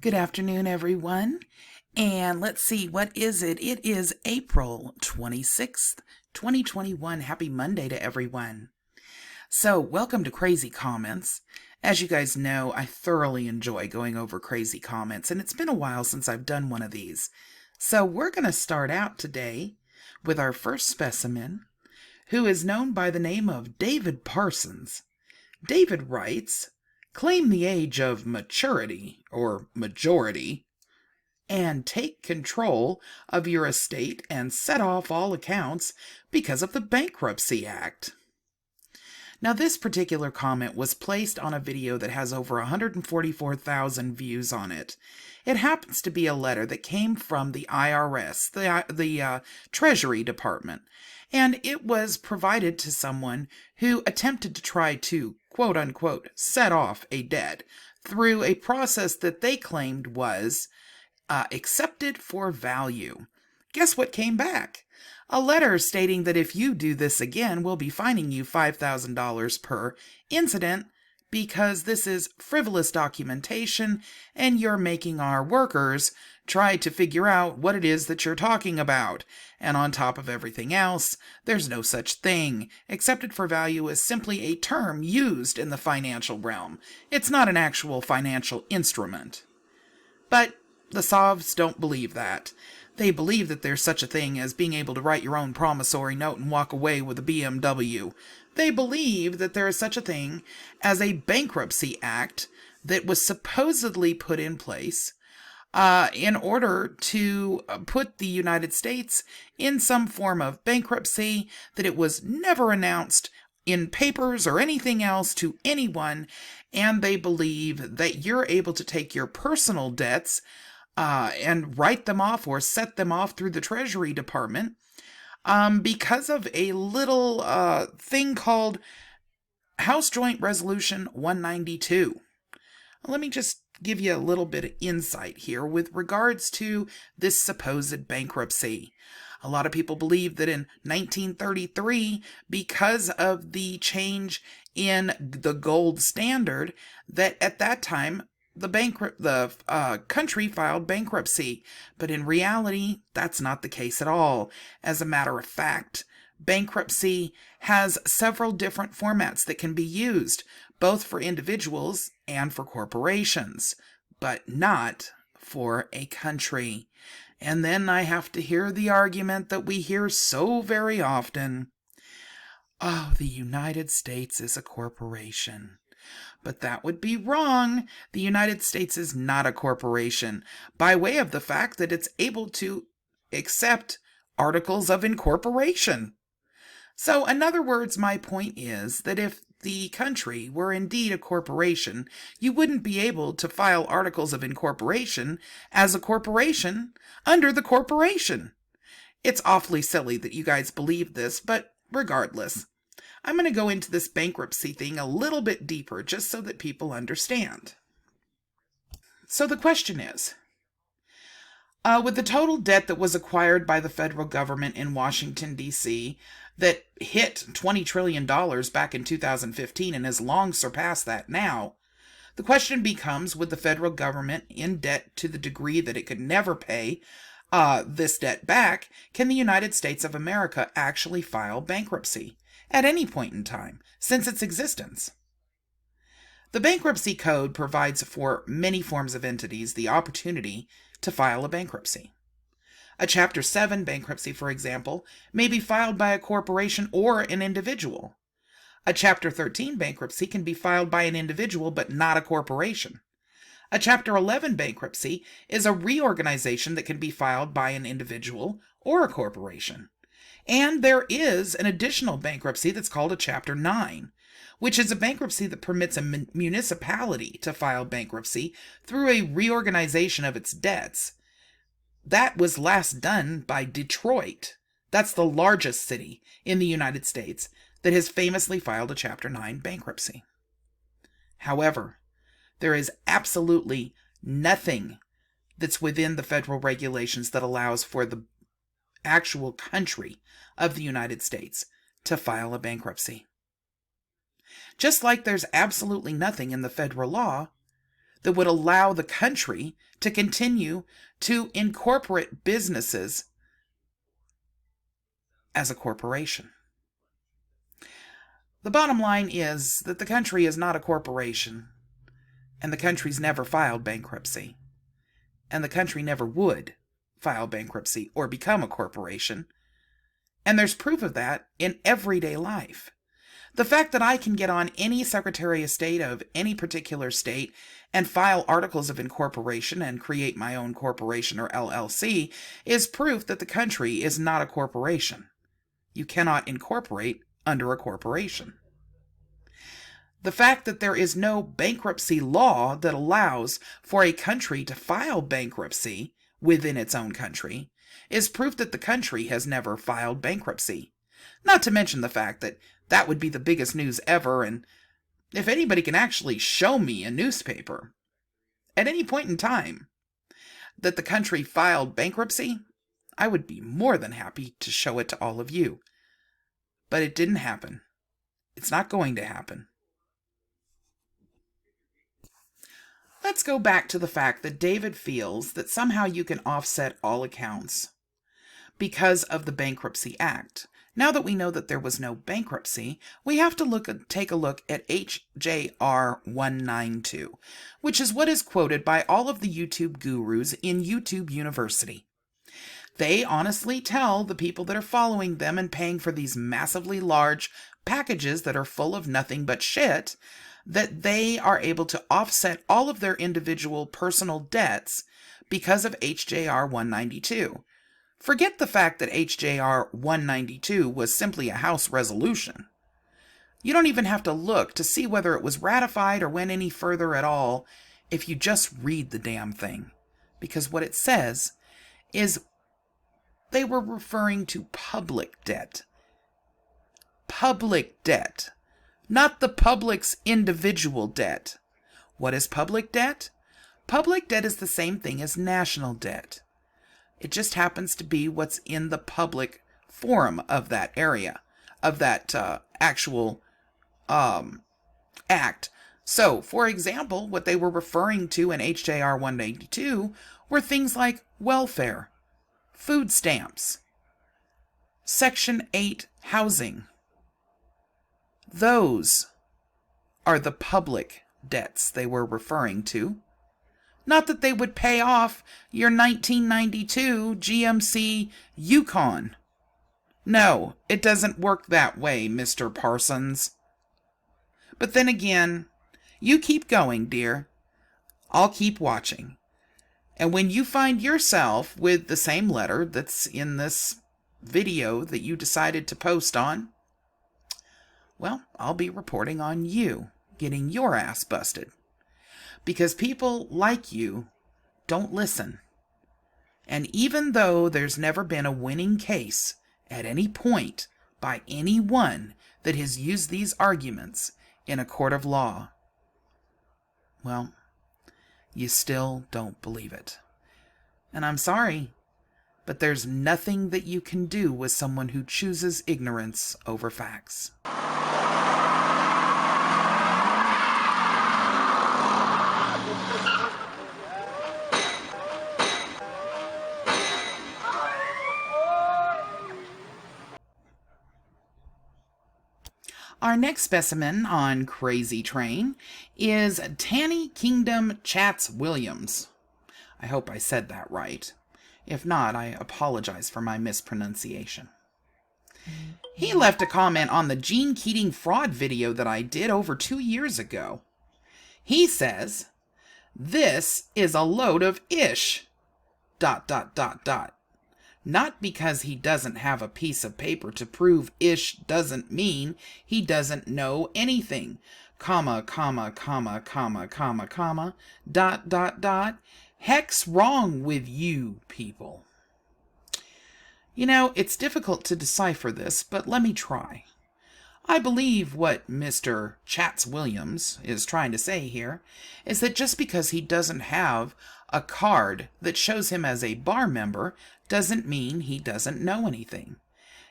Good afternoon, everyone. And let's see, what is it? It is April 26th, 2021. Happy Monday to everyone. So, welcome to Crazy Comments. As you guys know, I thoroughly enjoy going over crazy comments, and it's been a while since I've done one of these. So, we're going to start out today with our first specimen, who is known by the name of David Parsons. David writes, "Claim the age of maturity, or majority, and take control of your estate and set off all accounts because of the Bankruptcy Act." Now, this particular comment was placed on a video that has over 144,000 views on it. It happens to be a letter that came from the IRS, the Treasury Department, and it was provided to someone who attempted to try to, quote-unquote, set off a debt through a process that they claimed was accepted for value. Guess what came back? A letter stating that if you do this again, we'll be fining you $5,000 per incident because this is frivolous documentation and you're making our workers try to figure out what it is that you're talking about. And on top of everything else, there's no such thing. Accepted for value is simply a term used in the financial realm. It's not an actual financial instrument. But the Sovs don't believe that. They believe that there's such a thing as being able to write your own promissory note and walk away with a BMW. They believe that there is such a thing as a Bankruptcy Act that was supposedly put in place in order to put the United States in some form of bankruptcy, that it was never announced in papers or anything else to anyone, and they believe that you're able to take your personal debts and write them off or set them off through the Treasury Department because of a little thing called House Joint Resolution 192. Let me just give you a little bit of insight here with regards to this supposed bankruptcy. A lot of people believe that in 1933, because of the change in the gold standard, that at that time the country filed bankruptcy, but in reality, that's not the case at all. As a matter of fact, bankruptcy has several different formats that can be used, both for individuals and for corporations, but not for a country. And then I have to hear the argument that we hear so very often: oh, the United States is a corporation. But that would be wrong. The United States is not a corporation, by way of the fact that it's able to accept articles of incorporation. So, in other words, my point is that if the country were indeed a corporation, you wouldn't be able to file articles of incorporation as a corporation under the corporation. It's awfully silly that you guys believe this, but regardless, I'm going to go into this bankruptcy thing a little bit deeper just so that people understand. So the question is, with the total debt that was acquired by the federal government in Washington, D.C., that hit $20 trillion back in 2015 and has long surpassed that now, the question becomes, with the federal government in debt to the degree that it could never pay this debt back, can the United States of America actually file bankruptcy at any point in time since its existence? The Bankruptcy Code provides for many forms of entities the opportunity to file a bankruptcy. A Chapter 7 bankruptcy, for example, may be filed by a corporation or an individual. A Chapter 13 bankruptcy can be filed by an individual but not a corporation. A Chapter 11 bankruptcy is a reorganization that can be filed by an individual or a corporation. And there is an additional bankruptcy that's called a Chapter 9, which is a bankruptcy that permits a municipality to file bankruptcy through a reorganization of its debts. That was last done by Detroit. That's the largest city in the United States that has famously filed a Chapter 9 bankruptcy. However, there is absolutely nothing that's within the federal regulations that allows for the actual country of the United States to file a bankruptcy. Just like there's absolutely nothing in the federal law that would allow the country to continue to incorporate businesses as a corporation. The bottom line is that the country is not a corporation, and the country's never filed bankruptcy, and the country never would file bankruptcy or become a corporation, and there's proof of that in everyday life. The fact that I can get on any Secretary of State of any particular state and file articles of incorporation and create my own corporation or LLC is proof that the country is not a corporation. You cannot incorporate under a corporation. The fact that there is no bankruptcy law that allows for a country to file bankruptcy within its own country is proof that the country has never filed bankruptcy. Not to mention the fact that that would be the biggest news ever, and if anybody can actually show me a newspaper at any point in time that the country filed bankruptcy, I would be more than happy to show it to all of you. But it didn't happen. It's not going to happen. Let's go back to the fact that David feels that somehow you can offset all accounts because of the Bankruptcy Act. Now that we know that there was no bankruptcy, we have to take a look at HJR 192, which is what is quoted by all of the YouTube gurus in YouTube University. They honestly tell the people that are following them and paying for these massively large packages that are full of nothing but shit that they are able to offset all of their individual personal debts because of HJR 192. Forget the fact that HJR 192 was simply a House resolution. You don't even have to look to see whether it was ratified or went any further at all if you just read the damn thing. Because what it says is they were referring to public debt. Public debt. Not the public's individual debt. What is public debt? Public debt is the same thing as national debt. It just happens to be what's in the public forum of that area, of that actual act. So, for example, what they were referring to in HJR 192 were things like welfare, food stamps, Section 8 housing. Those are the public debts they were referring to. Not that they would pay off your 1992 GMC Yukon. No, it doesn't work that way, Mr. Parsons. But then again, you keep going, dear. I'll keep watching. And when you find yourself with the same letter that's in this video that you decided to post on, well, I'll be reporting on you getting your ass busted. Because people like you don't listen. And even though there's never been a winning case at any point by anyone that has used these arguments in a court of law, well, you still don't believe it. And I'm sorry, but there's nothing that you can do with someone who chooses ignorance over facts. Our next specimen on Crazy Train is Tanny Kingdom Chats Williams. I hope I said that right. If not, I apologize for my mispronunciation. He left a comment on the Gene Keating fraud video that I did over 2 years ago. He says, "This is a load of ish. ... Not because he doesn't have a piece of paper to prove ish doesn't mean he doesn't know anything. ... Heck's wrong with you people." You know, it's difficult to decipher this, but let me try. I believe what Mr. Chats Williams is trying to say here is that just because he doesn't have a card that shows him as a bar member doesn't mean he doesn't know anything.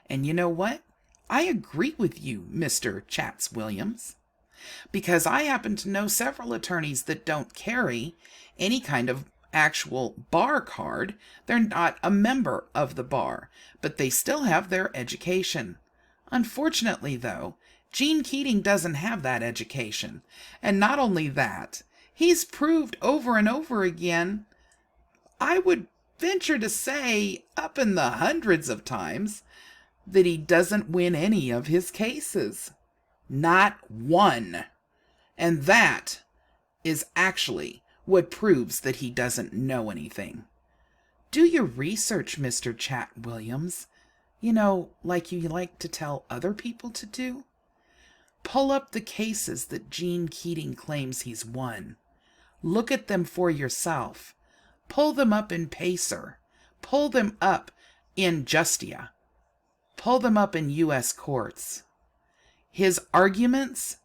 And you know what? I agree with you, Mr. Chats Williams. because I happen to know several attorneys that don't carry any kind of actual bar card. They're not a member of the bar, but they still have their education. Unfortunately, though, Gene Keating doesn't have that education. And not only that, he's proved over and over again, I would venture to say up in the hundreds of times, that he doesn't win any of his cases. Not one. And that is actually what proves that he doesn't know anything. Do your research, Mr. Chat Williams. You know, like you like to tell other people to do. Pull up the cases that Gene Keating claims he's won. Look at them for yourself. Pull them up in Pacer. Pull them up in Justia. Pull them up in U.S. courts. His arguments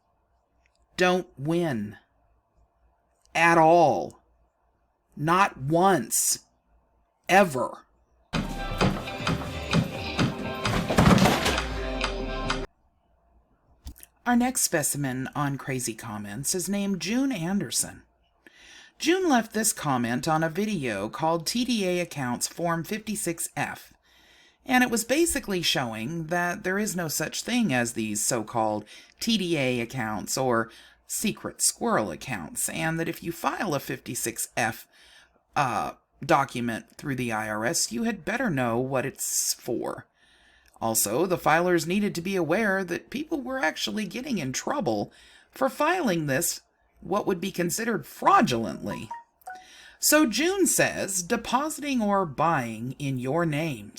don't win. At all. Not once. Ever. Our next specimen on Crazy Comments is named June Anderson. June left this comment on a video called TDA Accounts Form 56F, and it was basically showing that there is no such thing as these so-called TDA accounts or secret squirrel accounts, and that if you file a 56F document through the IRS, you had better know what it's for. Also, the filers needed to be aware that people were actually getting in trouble for filing this what would be considered fraudulently. So June says, depositing or buying in your name /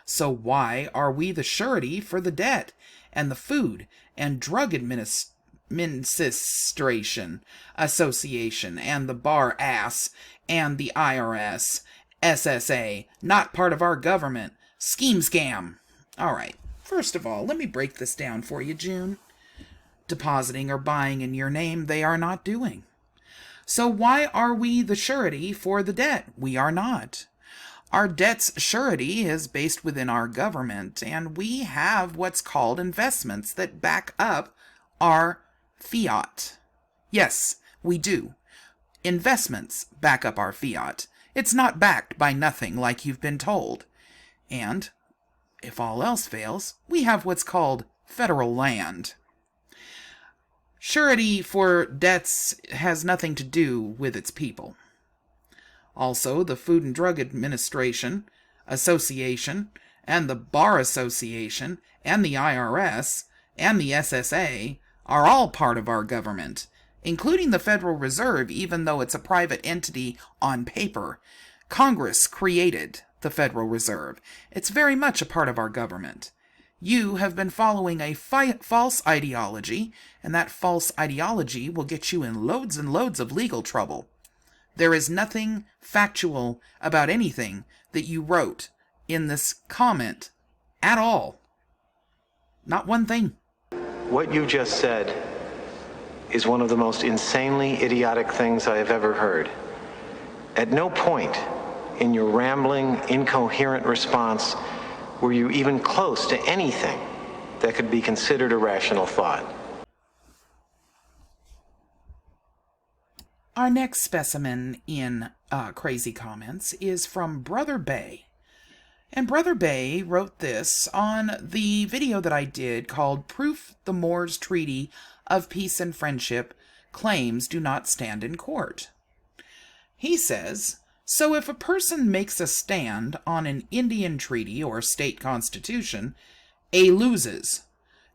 so why are we the surety for the debt and the Food and Drug Administration Association and the bar ass and the IRS, SSA, not part of our government, scheme scam. All right, first of all, let me break this down for you, June. Depositing or buying in your name, they are not doing. So why are we the surety for the debt? We are not. Our debt's surety is based within our government, and we have what's called investments that back up our fiat. Yes, we do. Investments back up our fiat. It's not backed by nothing like you've been told. And, if all else fails, we have what's called federal land. Surety for debts has nothing to do with its people. Also, the Food and Drug Administration Association and the Bar Association and the IRS and the SSA are all part of our government, including the Federal Reserve, even though it's a private entity on paper. Congress created the Federal Reserve. It's very much a part of our government. You have been following a false ideology, and that false ideology will get you in loads and loads of legal trouble. There is nothing factual about anything that you wrote in this comment at all. Not one thing. What you just said is one of the most insanely idiotic things I have ever heard. At no point in your rambling, incoherent response were you even close to anything that could be considered a rational thought. Our next specimen in Crazy Comments is from Brother Bay. And Brother Bay wrote this on the video that I did called Proof the Moor's Treaty of Peace and Friendship Claims Do Not Stand in Court. He says, so if a person makes a stand on an Indian treaty or state constitution, A loses.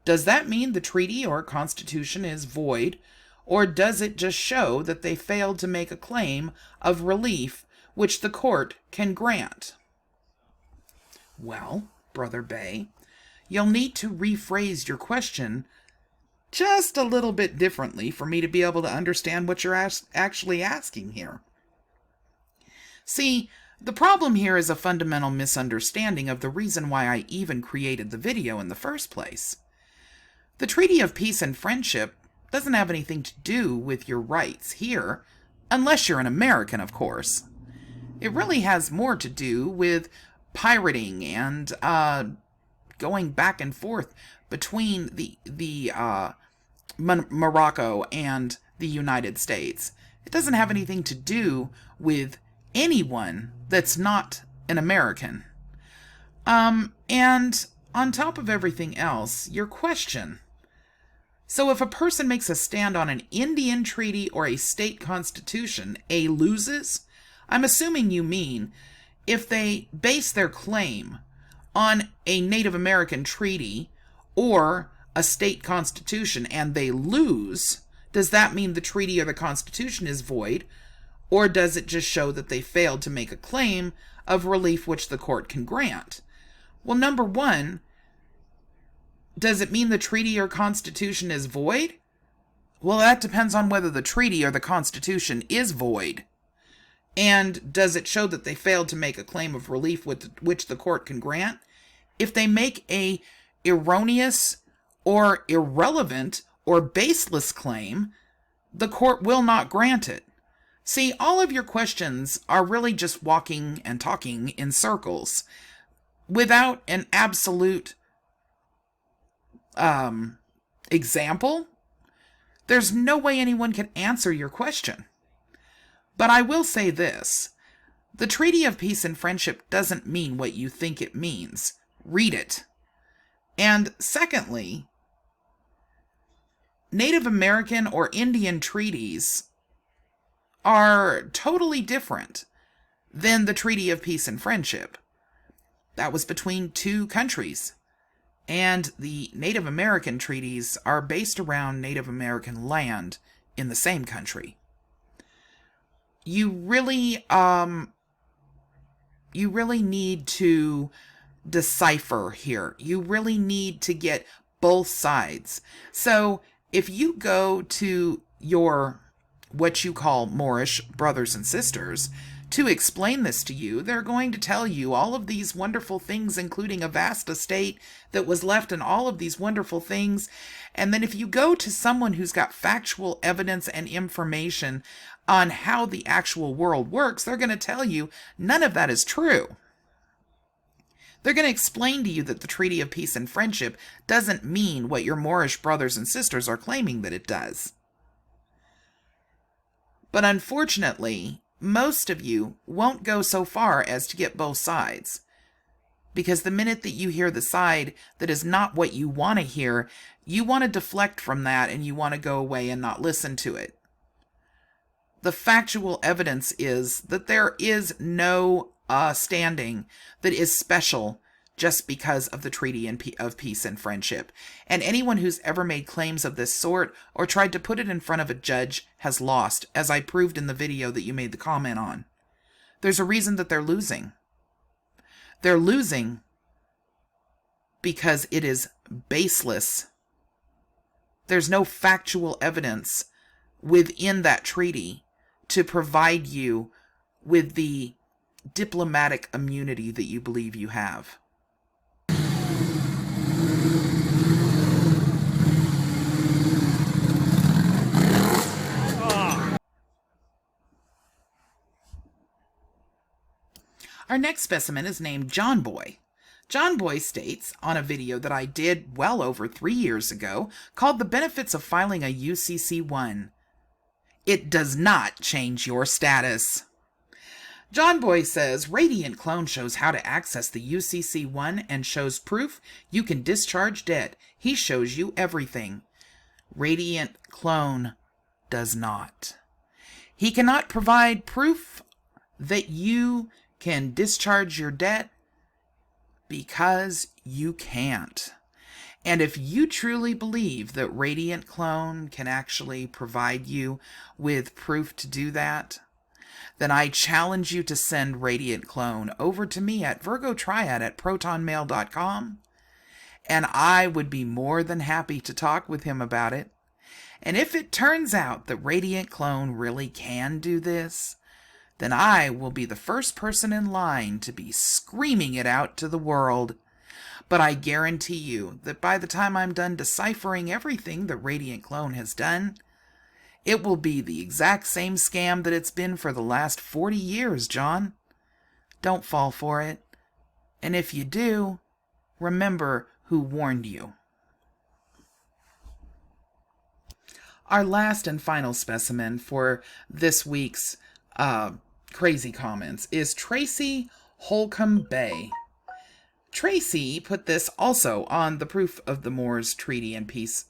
Does that mean the treaty or constitution is void, or does it just show that they failed to make a claim of relief which the court can grant? Well, Brother Bay, you'll need to rephrase your question just a little bit differently for me to be able to understand what you're actually asking here. See, the problem here is a fundamental misunderstanding of the reason why I even created the video in the first place. The Treaty of Peace and Friendship doesn't have anything to do with your rights here, unless you're an American, of course. It really has more to do with pirating and going back and forth between the Morocco and the United States. It doesn't have anything to do with anyone that's not an American. And on top of everything else, your question. So if a person makes a stand on an Indian treaty or a state constitution, A loses? I'm assuming you mean if they base their claim on a Native American treaty or a state constitution and they lose, does that mean the treaty or the constitution is void? Or does it just show that they failed to make a claim of relief which the court can grant? Well, number one, does it mean the treaty or constitution is void? Well, that depends on whether the treaty or the constitution is void. And does it show that they failed to make a claim of relief which the court can grant? If they make a erroneous or irrelevant or baseless claim, the court will not grant it. See, all of your questions are really just walking and talking in circles without an absolute example. There's no way anyone can answer your question. But I will say this. The Treaty of Peace and Friendship doesn't mean what you think it means. Read it. And secondly, Native American or Indian treaties are totally different than the Treaty of Peace and Friendship. That was between two countries. And the Native American treaties are based around Native American land in the same country. You really need to decipher here. You really need to get both sides. So if you go to your, what you call Moorish brothers and sisters, to explain this to you, they're going to tell you all of these wonderful things, including a vast estate that was left and all of these wonderful things. And then if you go to someone who's got factual evidence and information on how the actual world works, they're going to tell you none of that is true. They're going to explain to you that the Treaty of Peace and Friendship doesn't mean what your Moorish brothers and sisters are claiming that it does. But unfortunately, most of you won't go so far as to get both sides. Because the minute that you hear the side that is not what you want to hear, you want to deflect from that and you want to go away and not listen to it. The factual evidence is that there is no standing that is special just because of the Treaty of Peace and Friendship. And anyone who's ever made claims of this sort or tried to put it in front of a judge has lost, as I proved in the video that you made the comment on. There's a reason that they're losing. They're losing because it is baseless. There's no factual evidence within that treaty to provide you with the diplomatic immunity that you believe you have. Our next specimen is named John Boy. John Boy states on a video that I did well over 3 years ago called The Benefits of Filing a UCC-1. It does not change your status. John Boy says, Radiant Clone shows how to access the UCC-1 and shows proof you can discharge debt. He shows you everything. Radiant Clone does not. He cannot provide proof that you can discharge your debt because you can't. And if you truly believe that Radiant Clone can actually provide you with proof to do that, then I challenge you to send Radiant Clone over to me at virgotriad@protonmail.com, and I would be more than happy to talk with him about it. And if it turns out that Radiant Clone really can do this, then I will be the first person in line to be screaming it out to the world. But I guarantee you that by the time I'm done deciphering everything that Radiant Clone has done, it will be the exact same scam that it's been for the last 40 years, John. Don't fall for it. And if you do, remember who warned you. Our last and final specimen for this week's crazy comments is Tracy Holcomb Bay. Tracy put this also on the proof of the Moors Treaty of Peace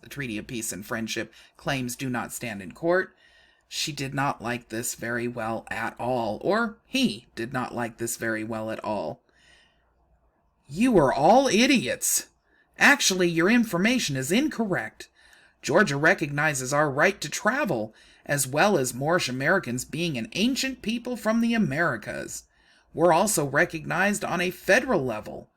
and Friendship claims do not stand in court. She did not like this very well at all, or he did not like this very well at all. You are all idiots. Actually, your information is incorrect. Georgia recognizes our right to travel, as well as Moorish Americans being an ancient people from the Americas. We're also recognized on a federal level.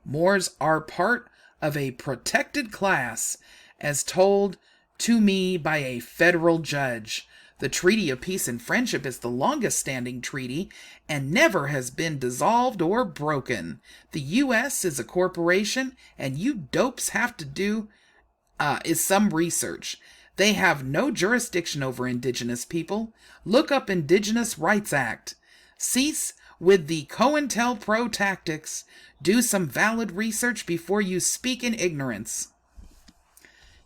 Moors are part of a protected class, as told to me by a federal judge. The Treaty of Peace and Friendship is the longest standing treaty and never has been dissolved or broken. The U.S. is a corporation, and you dopes have to do is some research. They have no jurisdiction over indigenous people. Look up Indigenous Rights Act. Cease with the COINTELPRO tactics. Do some valid research before you speak in ignorance.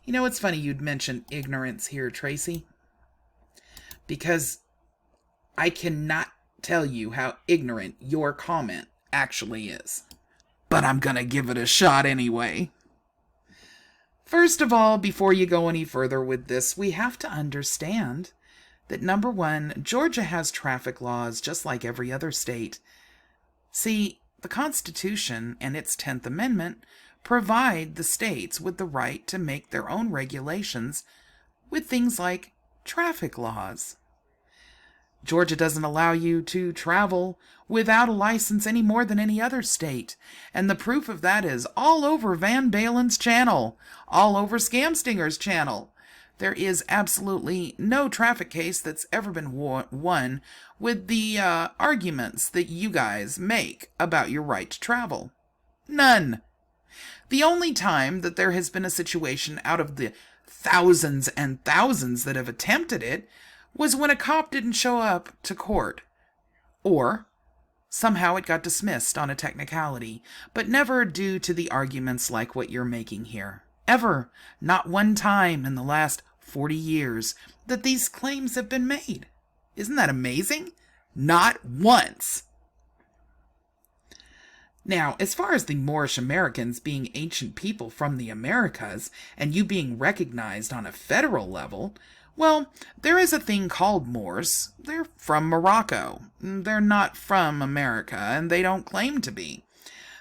You know, it's funny you'd mention ignorance here, Tracy, because I cannot tell you how ignorant your comment actually is. But I'm gonna give it a shot anyway. First of all, before you go any further with this, we have to understand that, number one, Georgia has traffic laws just like every other state. See, the Constitution and its 10th Amendment provide the states with the right to make their own regulations with things like traffic laws. Georgia doesn't allow you to travel without a license any more than any other state. And the proof of that is all over Van Balen's channel, all over Scamstinger's channel. There is absolutely no traffic case that's ever been won with the arguments that you guys make about your right to travel. None. The only time that there has been a situation out of the thousands and thousands that have attempted it was when a cop didn't show up to court, or somehow it got dismissed on a technicality, but never due to the arguments like what you're making here. Ever. Not one time in the last 40 years that these claims have been made. Isn't that amazing? Not once. Now, as far as the Moorish Americans being ancient people from the Americas and you being recognized on a federal level, well, there is a thing called Moors. They're from Morocco. They're not from America, and they don't claim to be.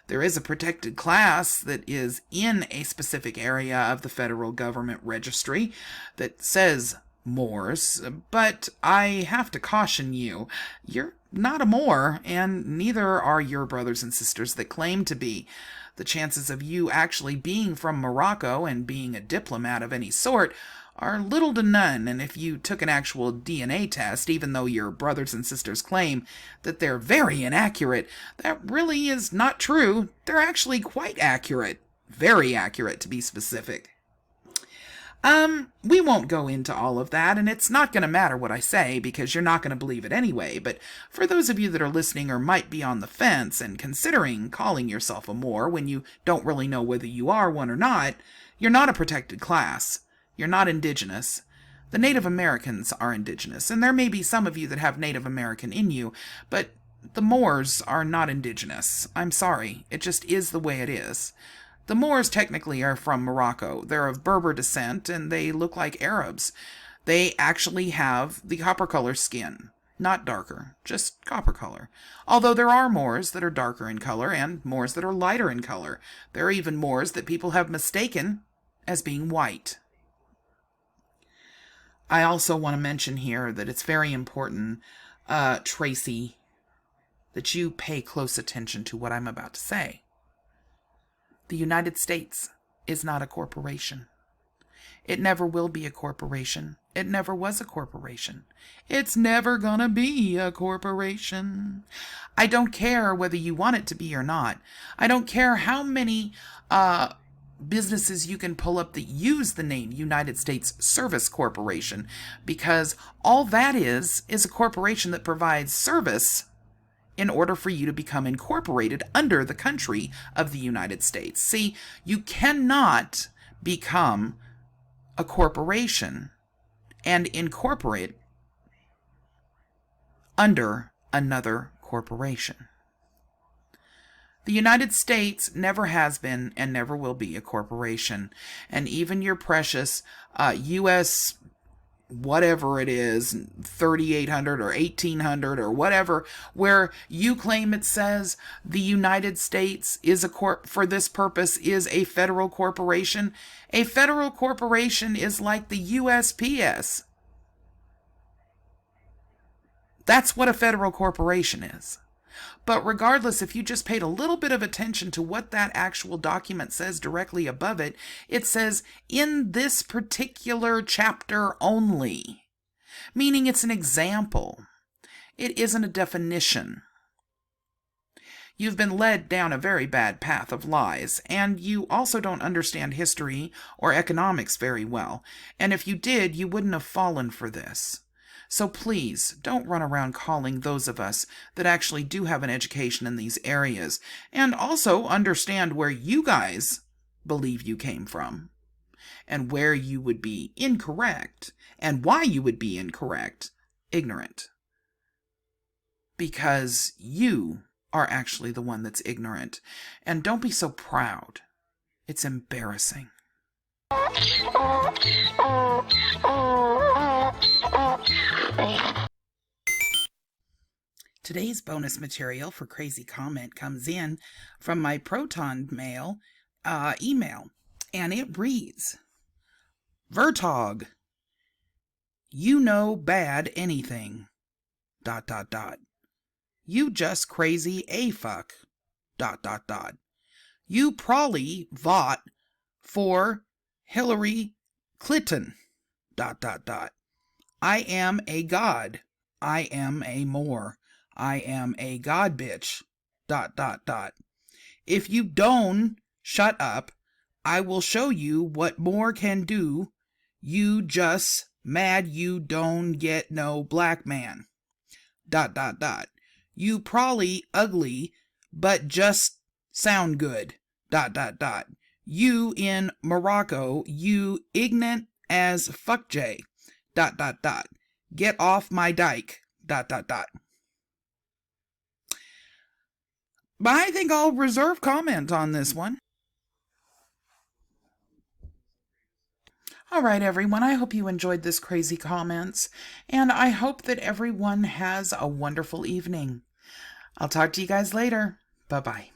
There is a protected class that is in a specific area of the federal government registry that says Moors, but I have to caution you, you're not a Moor, and neither are your brothers and sisters that claim to be. The chances of you actually being from Morocco and being a diplomat of any sort are little to none, and if you took an actual DNA test, even though your brothers and sisters claim that they're very inaccurate, that really is not true. They're actually quite accurate. Very accurate, to be specific. We won't go into all of that, and it's not going to matter what I say, because you're not going to believe it anyway, but for those of you that are listening or might be on the fence and considering calling yourself a Moor when you don't really know whether you are one or not, you're not a protected class. You're not indigenous. The Native Americans are indigenous, and there may be some of you that have Native American in you, but the Moors are not indigenous. I'm sorry. It just is the way it is. The Moors technically are from Morocco. They're of Berber descent, and they look like Arabs. They actually have the copper color skin. Not darker, just copper color. Although there are Moors that are darker in color, and Moors that are lighter in color. There are even Moors that people have mistaken as being white. I also want to mention here that it's very important, Tracy, that you pay close attention to what I'm about to say. The United States is not a corporation. It never will be a corporation. It never was a corporation. It's never gonna be a corporation. I don't care whether you want it to be or not. I don't care how many businesses you can pull up that use the name United States Service Corporation, because all that is a corporation that provides service in order for you to become incorporated under the country of the United States. See, you cannot become a corporation and incorporate under another corporation. The United States never has been and never will be a corporation. And even your precious U.S. whatever it is, 3,800 or 1,800 or whatever, where you claim it says the United States is for this purpose is a federal corporation. A federal corporation is like the USPS. That's what a federal corporation is. But regardless, if you just paid a little bit of attention to what that actual document says directly above it, it says, in this particular chapter only, meaning it's an example. It isn't a definition. You've been led down a very bad path of lies, and you also don't understand history or economics very well. And if you did, you wouldn't have fallen for this. So please, don't run around calling those of us that actually do have an education in these areas, and also understand where you guys believe you came from, and where you would be incorrect, and why you would be incorrect, ignorant. Because you are actually the one that's ignorant. And don't be so proud. It's embarrassing. Today's bonus material for Crazy Comment comes in from my Proton Mail email, and it reads, Vertog, you know bad anything, ... You just crazy a fuck, ... You probably vought for Hillary Clinton, ... I am a god. I am a Moor. I am a god bitch, ... If you don't shut up, I will show you what Moor can do. You just mad you don't get no black man, ... You probably ugly, but just sound good, ... You in Morocco, you ignorant as fuck J, ... Get off my dike, ... But I think I'll reserve comment on this one. All right, everyone, I hope you enjoyed this Crazy Comments, and I hope that everyone has a wonderful evening. I'll talk to you guys later. Bye-bye.